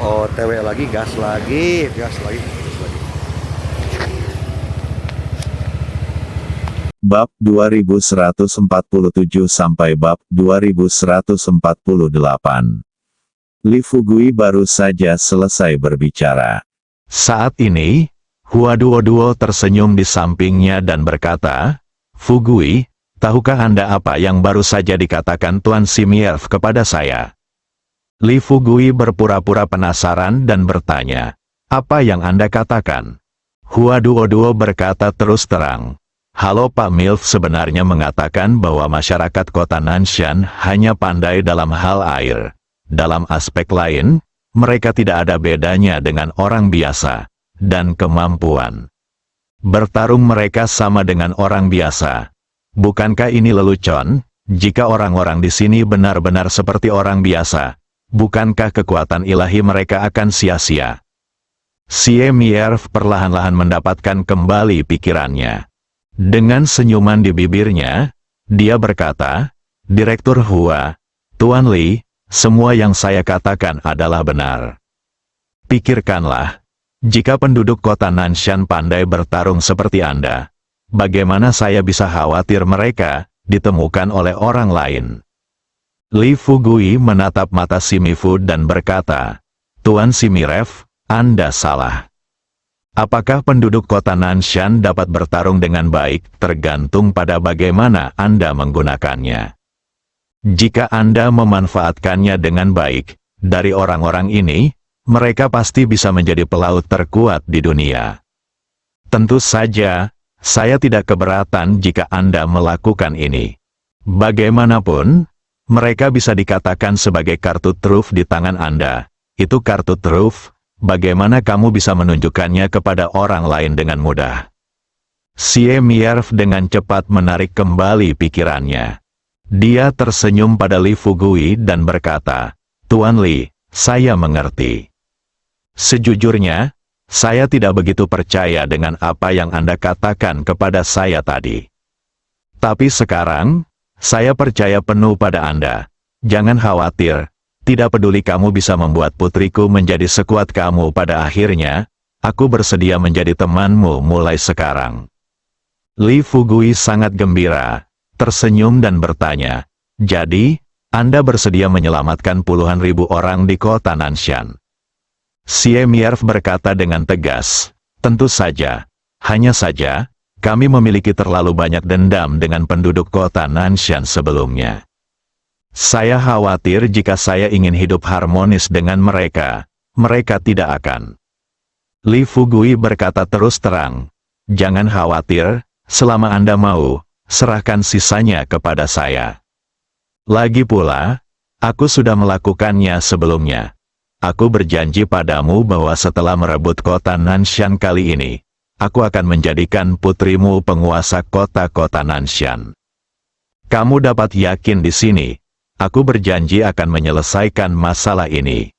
OTW lagi, gas lagi, gas lagi, gas lagi. Bab 2147 sampai bab 2148. Li Fugui baru saja selesai berbicara. Saat ini, Hua Duo tersenyum di sampingnya dan berkata, "Fugui, tahukah Anda apa yang baru saja dikatakan Tuan Simierv kepada saya?" Li Fugui berpura-pura penasaran dan bertanya, "Apa yang Anda katakan?" Hua Duo berkata terus terang, "Halo Pak Milf sebenarnya mengatakan bahwa masyarakat kota Nanshan hanya pandai dalam hal air. Dalam aspek lain, mereka tidak ada bedanya dengan orang biasa, dan kemampuan bertarung mereka sama dengan orang biasa. Bukankah ini lelucon? Jika orang-orang di sini benar-benar seperti orang biasa, bukankah kekuatan ilahi mereka akan sia-sia?" Xie Mierv perlahan-lahan mendapatkan kembali pikirannya. Dengan senyuman di bibirnya, dia berkata, "Direktur Hua, Tuan Li, semua yang saya katakan adalah benar. Pikirkanlah, jika penduduk kota Nanshan pandai bertarung seperti Anda, bagaimana saya bisa khawatir mereka ditemukan oleh orang lain?" Li Fugui menatap mata Simifu dan berkata, "Tuan Simirev, Anda salah. Apakah penduduk kota Nanshan dapat bertarung dengan baik tergantung pada bagaimana Anda menggunakannya. Jika Anda memanfaatkannya dengan baik, dari orang-orang ini, mereka pasti bisa menjadi pelaut terkuat di dunia. Tentu saja, saya tidak keberatan jika Anda melakukan ini. Bagaimanapun, mereka bisa dikatakan sebagai kartu truf di tangan Anda. Itu kartu truf, bagaimana kamu bisa menunjukkannya kepada orang lain dengan mudah?" Xie Mierv dengan cepat menarik kembali pikirannya. Dia tersenyum pada Li Fugui dan berkata, "Tuan Li, saya mengerti. Sejujurnya, saya tidak begitu percaya dengan apa yang Anda katakan kepada saya tadi. Tapi sekarang, saya percaya penuh pada Anda. Jangan khawatir, tidak peduli kamu bisa membuat putriku menjadi sekuat kamu pada akhirnya, aku bersedia menjadi temanmu mulai sekarang." Li Fugui sangat gembira, tersenyum dan bertanya, "Jadi, Anda bersedia menyelamatkan puluhan ribu orang di kota Nanshan?" Xie Mierv berkata dengan tegas, "Tentu saja, hanya saja, kami memiliki terlalu banyak dendam dengan penduduk kota Nanshan sebelumnya. Saya khawatir jika saya ingin hidup harmonis dengan mereka, mereka tidak akan." Li Fugui berkata terus terang, "Jangan khawatir, selama Anda mau, serahkan sisanya kepada saya. Lagi pula, aku sudah melakukannya sebelumnya. Aku berjanji padamu bahwa setelah merebut kota Nanshan kali ini, aku akan menjadikan putrimu penguasa kota-kota Nanshan. Kamu dapat yakin di sini, aku berjanji akan menyelesaikan masalah ini."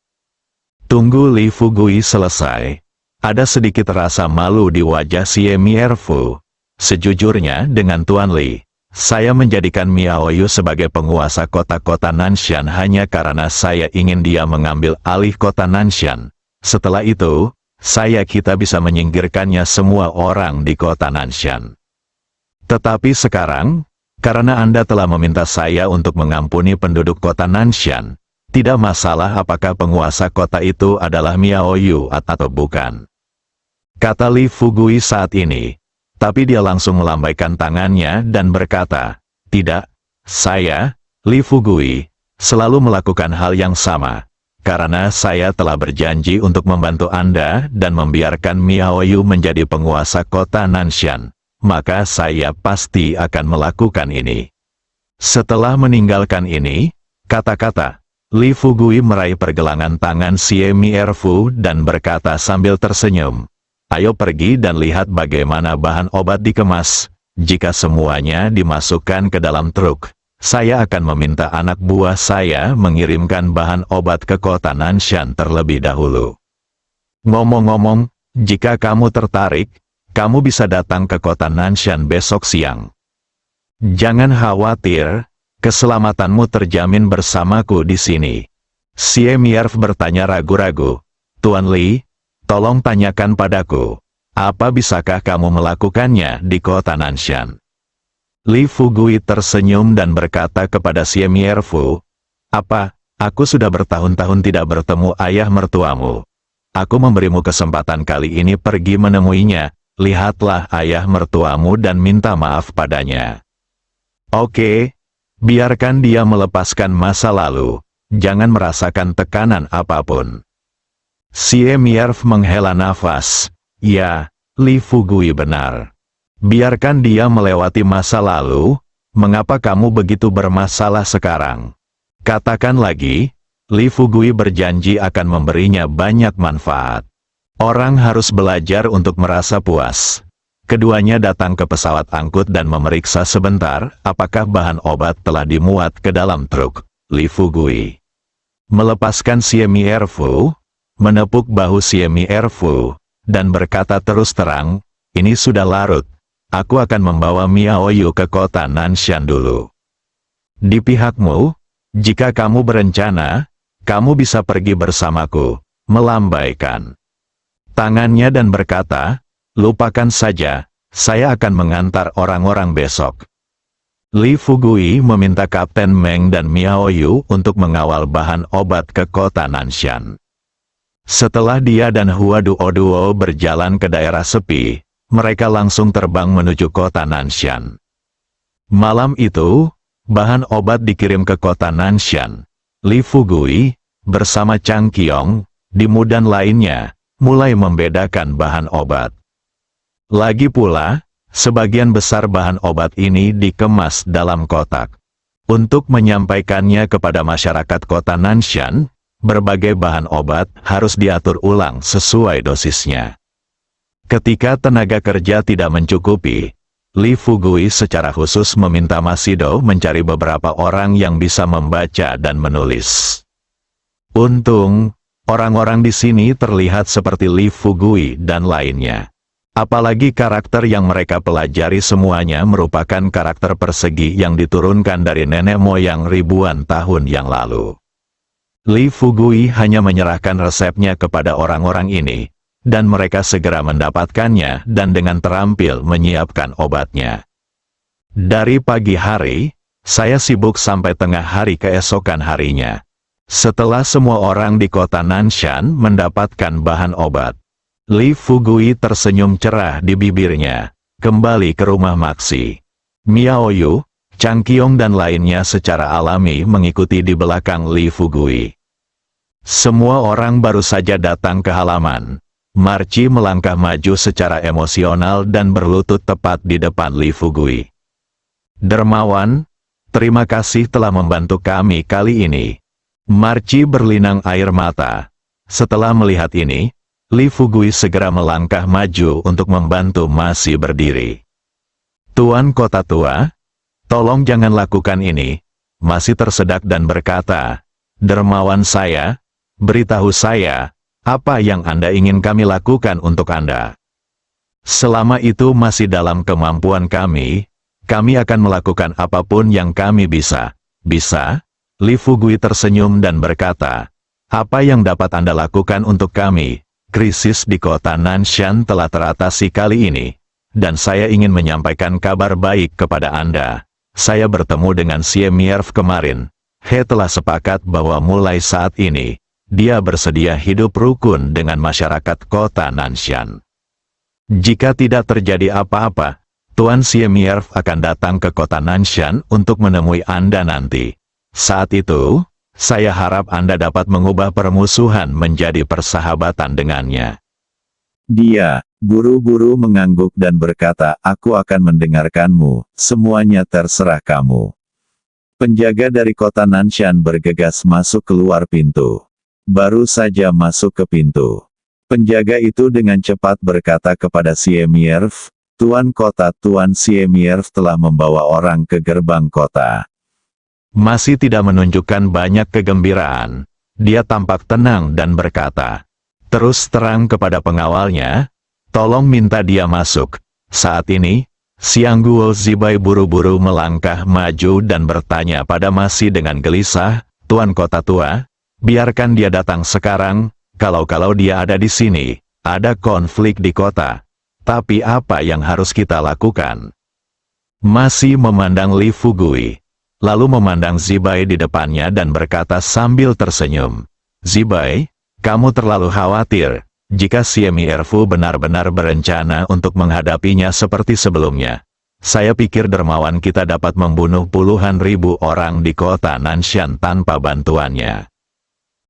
Tunggu Li Fugui selesai. Ada sedikit rasa malu di wajah Xie Miervu. "Sejujurnya dengan Tuan Li, saya menjadikan Miao Yu sebagai penguasa kota-kota Nanshan hanya karena saya ingin dia mengambil alih kota Nanshan. Setelah itu, kita bisa menyingkirkannya semua orang di kota Nanshan. Tetapi sekarang, karena Anda telah meminta saya untuk mengampuni penduduk kota Nanshan, tidak masalah apakah penguasa kota itu adalah Miao Yu atau bukan," kata Li Fugui saat ini. Tapi dia langsung melambaikan tangannya dan berkata, "Tidak, saya, Li Fugui, selalu melakukan hal yang sama. Karena saya telah berjanji untuk membantu Anda dan membiarkan Miao Yu menjadi penguasa kota Nanshan, maka saya pasti akan melakukan ini." Setelah meninggalkan ini, kata-kata, Li Fugui meraih pergelangan tangan Xie Miervu dan berkata sambil tersenyum, "Ayo pergi dan lihat bagaimana bahan obat dikemas. Jika semuanya dimasukkan ke dalam truk, saya akan meminta anak buah saya mengirimkan bahan obat ke kota Nanshan terlebih dahulu. Ngomong-ngomong, jika kamu tertarik, kamu bisa datang ke kota Nanshan besok siang. Jangan khawatir, keselamatanmu terjamin bersamaku di sini." Xie Mierv bertanya ragu-ragu, Tuan Li, tolong tanyakan padaku, apa bisakah kamu melakukannya di kota Nanshan? Li Fugui tersenyum dan berkata kepada Xie Mierfu, apa, aku sudah bertahun-tahun tidak bertemu ayah mertuamu. Aku memberimu kesempatan kali ini pergi menemuinya, lihatlah ayah mertuamu dan minta maaf padanya. Oke, biarkan dia melepaskan masa lalu, jangan merasakan tekanan apapun. Xie Mierf menghela nafas, ya, Li Fugui benar. Biarkan dia melewati masa lalu, mengapa kamu begitu bermasalah sekarang? Katakan lagi, Li Fugui berjanji akan memberinya banyak manfaat. Orang harus belajar untuk merasa puas. Keduanya datang ke pesawat angkut dan memeriksa sebentar apakah bahan obat telah dimuat ke dalam truk. Li Fugui melepaskan Xie Mierfu, menepuk bahu Xie Mierfu, dan berkata terus terang, ini sudah larut, aku akan membawa Miao Yu ke kota Nanshan dulu. Di pihakmu, jika kamu berencana, kamu bisa pergi bersamaku, melambaikan tangannya dan berkata, lupakan saja, saya akan mengantar orang-orang besok. Li Fugui meminta Kapten Meng dan Miao Yu untuk mengawal bahan obat ke kota Nanshan. Setelah dia dan Hua Duo berjalan ke daerah sepi, mereka langsung terbang menuju kota Nanshan. Malam itu, bahan obat dikirim ke kota Nanshan. Li Fugui, bersama Chang Qiong, Dimu dan lainnya, mulai membedakan bahan obat. Lagi pula, sebagian besar bahan obat ini dikemas dalam kotak. Untuk menyampaikannya kepada masyarakat kota Nanshan, berbagai bahan obat harus diatur ulang sesuai dosisnya. Ketika tenaga kerja tidak mencukupi, Li Fugui secara khusus meminta Masido mencari beberapa orang yang bisa membaca dan menulis. Untung, orang-orang di sini terlihat seperti Li Fugui dan lainnya. Apalagi karakter yang mereka pelajari semuanya merupakan karakter persegi yang diturunkan dari nenek moyang ribuan tahun yang lalu. Li Fugui hanya menyerahkan resepnya kepada orang-orang ini, dan mereka segera mendapatkannya dan dengan terampil menyiapkan obatnya. Dari pagi hari, saya sibuk sampai tengah hari keesokan harinya. Setelah semua orang di kota Nanshan mendapatkan bahan obat, Li Fugui tersenyum cerah di bibirnya, kembali ke rumah Maxi. Miao Yu, Chang Qiong dan lainnya secara alami mengikuti di belakang Li Fugui. Semua orang baru saja datang ke halaman. Marci melangkah maju secara emosional dan berlutut tepat di depan Li Fugui. Dermawan, terima kasih telah membantu kami kali ini. Marci berlinang air mata. Setelah melihat ini, Li Fugui segera melangkah maju untuk membantu masih berdiri. Tuan Kota Tua, tolong jangan lakukan ini. Masih tersedak dan berkata, dermawan saya, beritahu saya, apa yang Anda ingin kami lakukan untuk Anda? Selama itu masih dalam kemampuan kami akan melakukan apapun yang kami bisa. Bisa? Li Fugui tersenyum dan berkata, apa yang dapat Anda lakukan untuk kami? Krisis di kota Nanshan telah teratasi kali ini, dan saya ingin menyampaikan kabar baik kepada Anda. Saya bertemu dengan Xie Mierf kemarin. He telah sepakat bahwa mulai saat ini, dia bersedia hidup rukun dengan masyarakat kota Nanshan. Jika tidak terjadi apa-apa, Tuan Xie Mierf akan datang ke kota Nanshan untuk menemui Anda nanti. Saat itu, saya harap Anda dapat mengubah permusuhan menjadi persahabatan dengannya. Dia buru-buru mengangguk dan berkata, aku akan mendengarkanmu, semuanya terserah kamu. Penjaga dari kota Nanshan bergegas masuk keluar pintu. Baru saja masuk ke pintu, penjaga itu dengan cepat berkata kepada Xie Mierf, Tuan kota Tuan Xie Mierf telah membawa orang ke gerbang kota. Masih tidak menunjukkan banyak kegembiraan, dia tampak tenang dan berkata, terus terang kepada pengawalnya, tolong minta dia masuk. Saat ini, Xiang Guo Zibai buru-buru melangkah maju dan bertanya pada Masih dengan gelisah, Tuan Kota Tua, biarkan dia datang sekarang, Kalau dia ada di sini, ada konflik di kota. Tapi apa yang harus kita lakukan? Masih memandang Li Fugui, lalu memandang Zibai di depannya dan berkata sambil tersenyum, "Zibai, kamu terlalu khawatir. Jika Siemierfu benar-benar berencana untuk menghadapinya seperti sebelumnya, saya pikir dermawan kita dapat membunuh puluhan ribu orang di kota Nanshan tanpa bantuannya.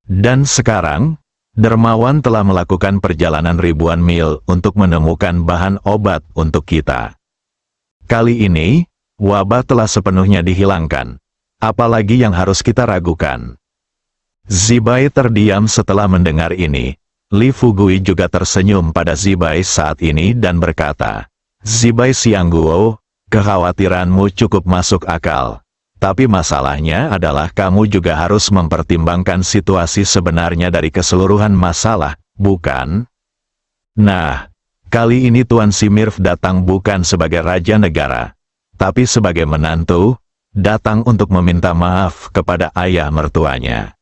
Dan sekarang, dermawan telah melakukan perjalanan ribuan mil untuk menemukan bahan obat untuk kita. Kali ini, wabah telah sepenuhnya dihilangkan. Apalagi yang harus kita ragukan?" Zibai terdiam setelah mendengar ini. Li Fugui juga tersenyum pada Zibai saat ini dan berkata, "Zibai Xiangguo, kekhawatiranmu cukup masuk akal. Tapi masalahnya adalah kamu juga harus mempertimbangkan situasi sebenarnya dari keseluruhan masalah, bukan? Nah, kali ini Tuan Simirf datang bukan sebagai raja negara, tapi sebagai menantu, datang untuk meminta maaf kepada ayah mertuanya."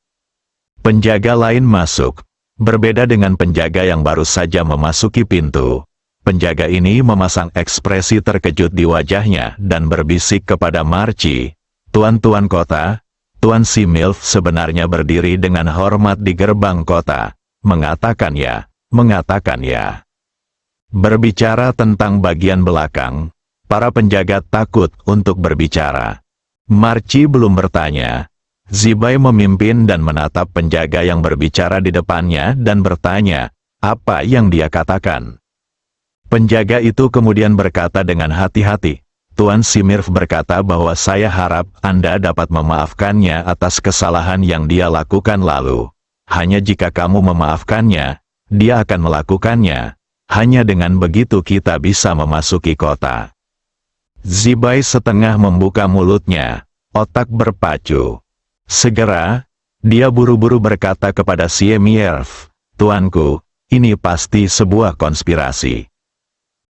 Penjaga lain masuk. Berbeda dengan penjaga yang baru saja memasuki pintu. Penjaga ini memasang ekspresi terkejut di wajahnya dan berbisik kepada Marci, "Tuan-tuan kota, Tuan Similf sebenarnya berdiri dengan hormat di gerbang kota, mengatakan ya. Berbicara tentang bagian belakang, para penjaga takut untuk berbicara. Marci belum bertanya. Zibai memimpin dan menatap penjaga yang berbicara di depannya dan bertanya, apa yang dia katakan. Penjaga itu kemudian berkata dengan hati-hati, "Tuan Simirf berkata bahwa saya harap Anda dapat memaafkannya atas kesalahan yang dia lakukan lalu. Hanya jika kamu memaafkannya, dia akan melakukannya. Hanya dengan begitu kita bisa memasuki kota." Zibai setengah membuka mulutnya, otak berpacu. Segera, dia buru-buru berkata kepada Siemierf, "Tuanku, ini pasti sebuah konspirasi."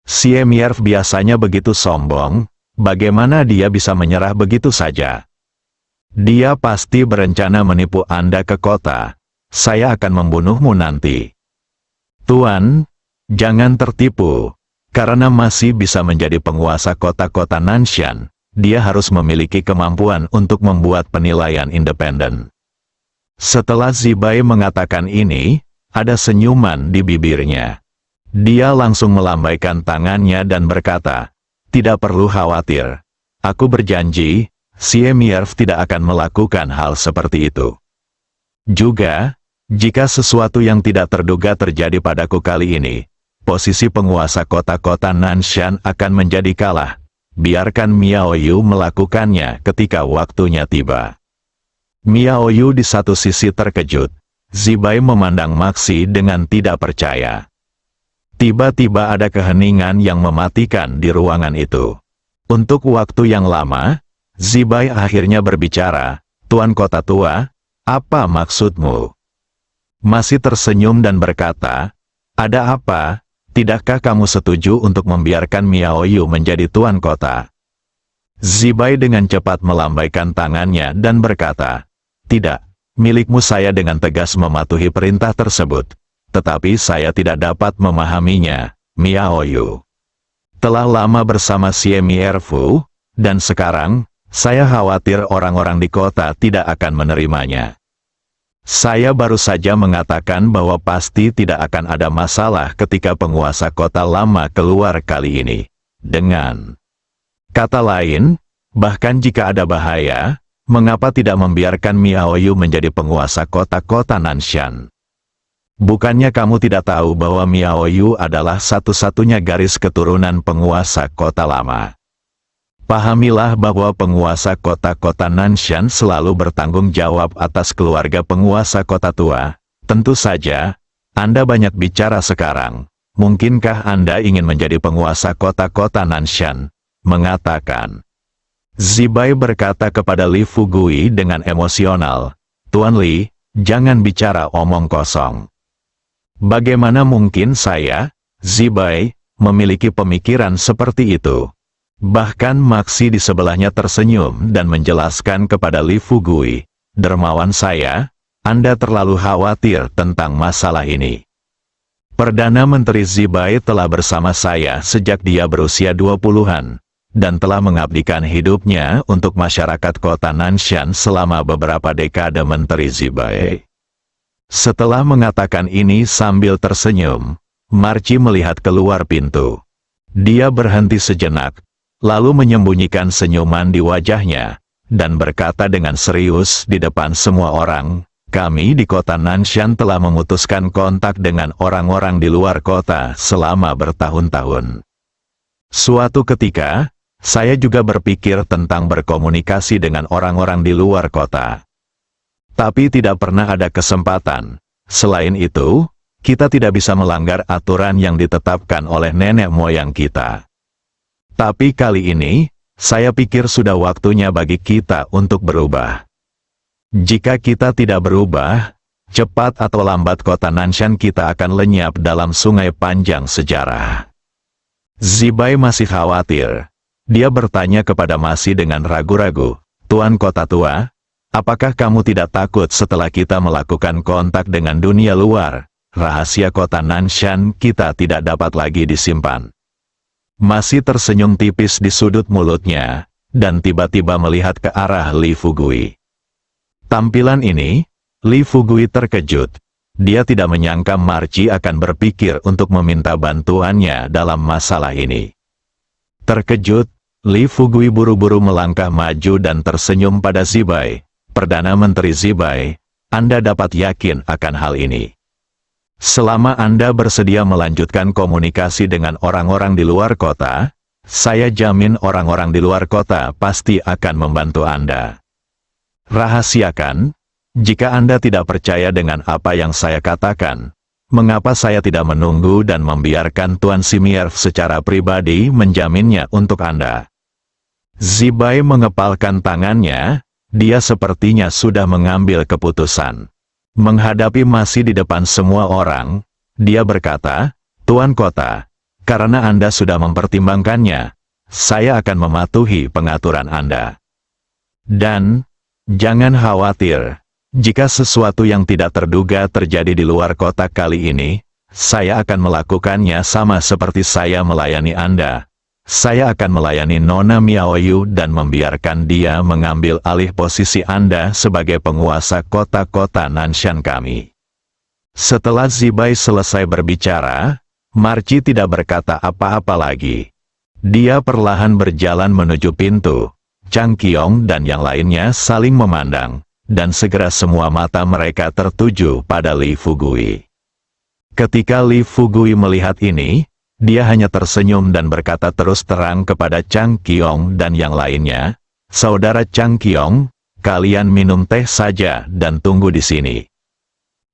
Siemierf biasanya begitu sombong, bagaimana dia bisa menyerah begitu saja? "Dia pasti berencana menipu Anda ke kota. Saya akan membunuhmu nanti." "Tuan, jangan tertipu. Karena masih bisa menjadi penguasa kota-kota Nanshan, dia harus memiliki kemampuan untuk membuat penilaian independen." Setelah Zibai mengatakan ini, ada senyuman di bibirnya. Dia langsung melambaikan tangannya dan berkata, "Tidak perlu khawatir. Aku berjanji, Siemierf tidak akan melakukan hal seperti itu. Juga, jika sesuatu yang tidak terduga terjadi padaku kali ini, posisi penguasa kota-kota Nanshan akan menjadi kalah. Biarkan Miao Yu melakukannya ketika waktunya tiba." Miao Yu di satu sisi terkejut. Zibai memandang Maxi dengan tidak percaya. Tiba-tiba ada keheningan yang mematikan di ruangan itu. Untuk waktu yang lama, Zibai akhirnya berbicara, "Tuan Kota Tua, apa maksudmu?" Masih tersenyum dan berkata, "Ada apa? Tidakkah kamu setuju untuk membiarkan Miao Yu menjadi tuan kota?" Zibai dengan cepat melambaikan tangannya dan berkata, "Tidak, milikmu." Saya dengan tegas mematuhi perintah tersebut. Tetapi saya tidak dapat memahaminya, Miao Yu. Telah lama bersama Siemierfu, dan sekarang, saya khawatir orang-orang di kota tidak akan menerimanya. Saya baru saja mengatakan bahwa pasti tidak akan ada masalah ketika penguasa kota lama keluar kali ini. Dengan kata lain, bahkan jika ada bahaya, mengapa tidak membiarkan Miao Yu menjadi penguasa kota-kota Nanshan? Bukannya kamu tidak tahu bahwa Miao Yu adalah satu-satunya garis keturunan penguasa kota lama? Pahamilah bahwa penguasa kota-kota Nanshan selalu bertanggung jawab atas keluarga penguasa kota tua. Tentu saja, Anda banyak bicara sekarang. Mungkinkah Anda ingin menjadi penguasa kota-kota Nanshan? Mengatakan. Zibai berkata kepada Li Fugui dengan emosional, "Tuan Li, jangan bicara omong kosong. Bagaimana mungkin saya, Zibai, memiliki pemikiran seperti itu?" Bahkan Maxi di sebelahnya tersenyum dan menjelaskan kepada Li Fugui, "Dermawan saya, Anda terlalu khawatir tentang masalah ini. Perdana Menteri Zibai telah bersama saya sejak dia berusia 20-an, dan telah mengabdikan hidupnya untuk masyarakat kota Nanshan selama beberapa dekade Menteri Zibai. Setelah mengatakan ini sambil tersenyum, Marci melihat keluar pintu. Dia berhenti sejenak, lalu menyembunyikan senyuman di wajahnya, dan berkata dengan serius di depan semua orang, "Kami di kota Nanshan telah memutuskan kontak dengan orang-orang di luar kota selama bertahun-tahun. Suatu ketika, saya juga berpikir tentang berkomunikasi dengan orang-orang di luar kota. Tapi tidak pernah ada kesempatan. Selain itu, kita tidak bisa melanggar aturan yang ditetapkan oleh nenek moyang kita. Tapi kali ini, saya pikir sudah waktunya bagi kita untuk berubah. Jika kita tidak berubah, cepat atau lambat kota Nanshan kita akan lenyap dalam sungai panjang sejarah." Zibai masih khawatir. Dia bertanya kepada Masi dengan ragu-ragu, "Tuan Kota Tua, apakah kamu tidak takut setelah kita melakukan kontak dengan dunia luar, rahasia kota Nanshan kita tidak dapat lagi disimpan?" Masi tersenyum tipis di sudut mulutnya, dan tiba-tiba melihat ke arah Li Fugui. Tampilan ini, Li Fugui terkejut. Dia tidak menyangka Marci akan berpikir untuk meminta bantuannya dalam masalah ini. Terkejut, Li Fugui buru-buru melangkah maju dan tersenyum pada Zibai. "Perdana Menteri Zibai, Anda dapat yakin akan hal ini. Selama Anda bersedia melanjutkan komunikasi dengan orang-orang di luar kota, saya jamin orang-orang di luar kota pasti akan membantu Anda. Rahasiakan, jika Anda tidak percaya dengan apa yang saya katakan, mengapa saya tidak menunggu dan membiarkan Tuan Simierv secara pribadi menjaminnya untuk Anda?" Zibai mengepalkan tangannya, dia sepertinya sudah mengambil keputusan. Menghadapi Masi di depan semua orang, dia berkata, "Tuan Kota, karena Anda sudah mempertimbangkannya, saya akan mematuhi pengaturan Anda. Dan, jangan khawatir, jika sesuatu yang tidak terduga terjadi di luar kota kali ini, saya akan melakukannya sama seperti saya melayani Anda. Saya akan melayani Nona Miaoyu dan membiarkan dia mengambil alih posisi Anda sebagai penguasa kota-kota Nanshan kami." Setelah Zibai selesai berbicara, Marci tidak berkata apa-apa lagi. Dia perlahan berjalan menuju pintu. Chang Qiong dan yang lainnya saling memandang, dan segera semua mata mereka tertuju pada Li Fugui. Ketika Li Fugui melihat ini, dia hanya tersenyum dan berkata terus terang kepada Chang Qiong dan yang lainnya, "Saudara Chang Qiong, kalian minum teh saja dan tunggu di sini.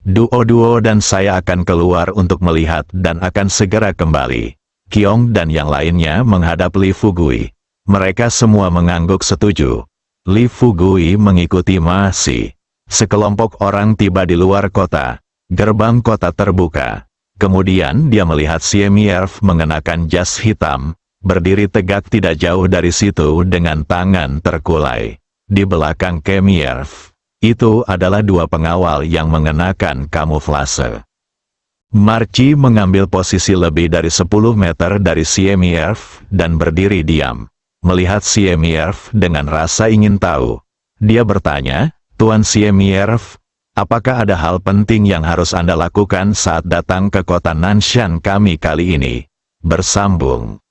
Duo dan saya akan keluar untuk melihat dan akan segera kembali." Qiong dan yang lainnya menghadap Li Fugui. Mereka semua mengangguk setuju. Li Fugui mengikuti Masi. Sekelompok orang tiba di luar kota. Gerbang kota terbuka. Kemudian dia melihat Simierv mengenakan jas hitam, berdiri tegak tidak jauh dari situ dengan tangan terkulai. Di belakang Simierv, itu adalah dua pengawal yang mengenakan kamuflase. Marci mengambil posisi lebih dari 10 meter dari Simierv dan berdiri diam. Melihat Simierv dengan rasa ingin tahu, dia bertanya, "Tuan Simierv, apakah ada hal penting yang harus Anda lakukan saat datang ke kota Nanshan kami kali ini?" Bersambung.